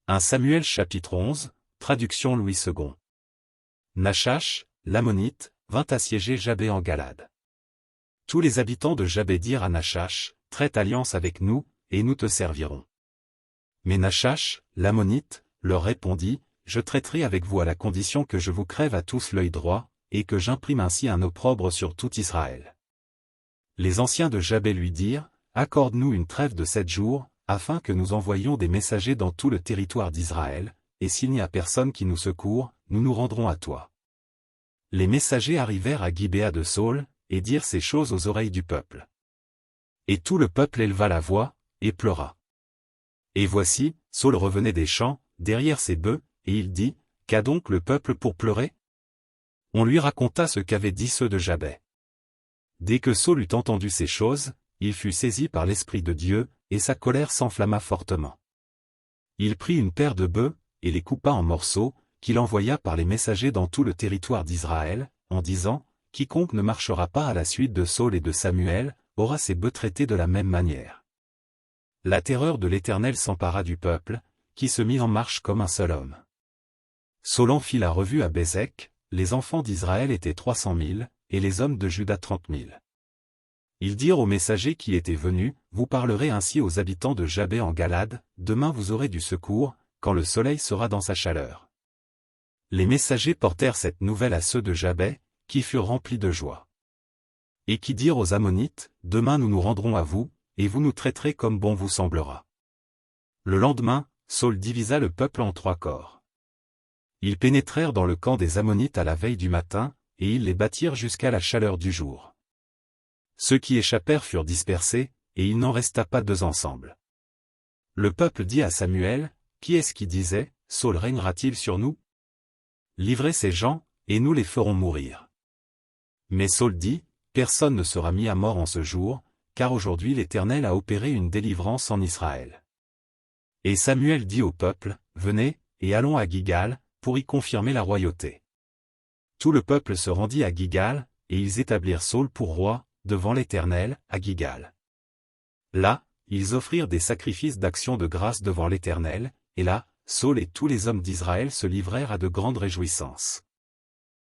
1 Samuel chapitre 11, traduction Louis II. Nachash, l'Ammonite, vint assiéger Jabé en Galade. Tous les habitants de Jabé dirent à Nachash, traite alliance avec nous, et nous te servirons. Mais Nachash, l'Ammonite, leur répondit, je traiterai avec vous à la condition que je vous crève à tous l'œil droit, et que j'imprime ainsi un opprobre sur tout Israël. Les anciens de Jabé lui dirent, accorde-nous une trêve de 7 jours, afin que nous envoyions des messagers dans tout le territoire d'Israël, et s'il n'y a personne qui nous secourt, nous nous rendrons à toi. Les messagers arrivèrent à Gibéa de Saül, et dirent ces choses aux oreilles du peuple. Et tout le peuple éleva la voix, et pleura. Et voici, Saül revenait des champs, derrière ses bœufs, et il dit, qu'a donc le peuple pour pleurer? On lui raconta ce qu'avaient dit ceux de Jabé. Dès que Saül eut entendu ces choses, il fut saisi par l'Esprit de Dieu, et sa colère s'enflamma fortement. Il prit une paire de bœufs, et les coupa en morceaux, qu'il envoya par les messagers dans tout le territoire d'Israël, en disant, quiconque ne marchera pas à la suite de Saül et de Samuel, aura ses bœufs traités de la même manière. La terreur de l'Éternel s'empara du peuple, qui se mit en marche comme un seul homme. Saül en fit la revue à Bézek, les enfants d'Israël étaient 300 000, et les hommes de Juda 30 000. Ils dirent aux messagers qui étaient venus, vous parlerez ainsi aux habitants de Jabé en Galade, demain vous aurez du secours, quand le soleil sera dans sa chaleur. Les messagers portèrent cette nouvelle à ceux de Jabé, qui furent remplis de joie. Et qui dirent aux Ammonites, demain nous nous rendrons à vous, et vous nous traiterez comme bon vous semblera. Le lendemain, Saül divisa le peuple en 3 corps. Ils pénétrèrent dans le camp des Ammonites à la veille du matin, et ils les battirent jusqu'à la chaleur du jour. Ceux qui échappèrent furent dispersés, et il n'en resta pas 2 ensemble. Le peuple dit à Samuel, qui est-ce qui disait, Saül régnera-t-il sur nous? Livrez ces gens, et nous les ferons mourir. Mais Saül dit, personne ne sera mis à mort en ce jour, car aujourd'hui l'Éternel a opéré une délivrance en Israël. Et Samuel dit au peuple, venez, et allons à Gilgal, pour y confirmer la royauté. Tout le peuple se rendit à Gilgal, et ils établirent Saül pour roi, devant l'Éternel, à Gilgal. Là, ils offrirent des sacrifices d'action de grâce devant l'Éternel, et là, Saül et tous les hommes d'Israël se livrèrent à de grandes réjouissances.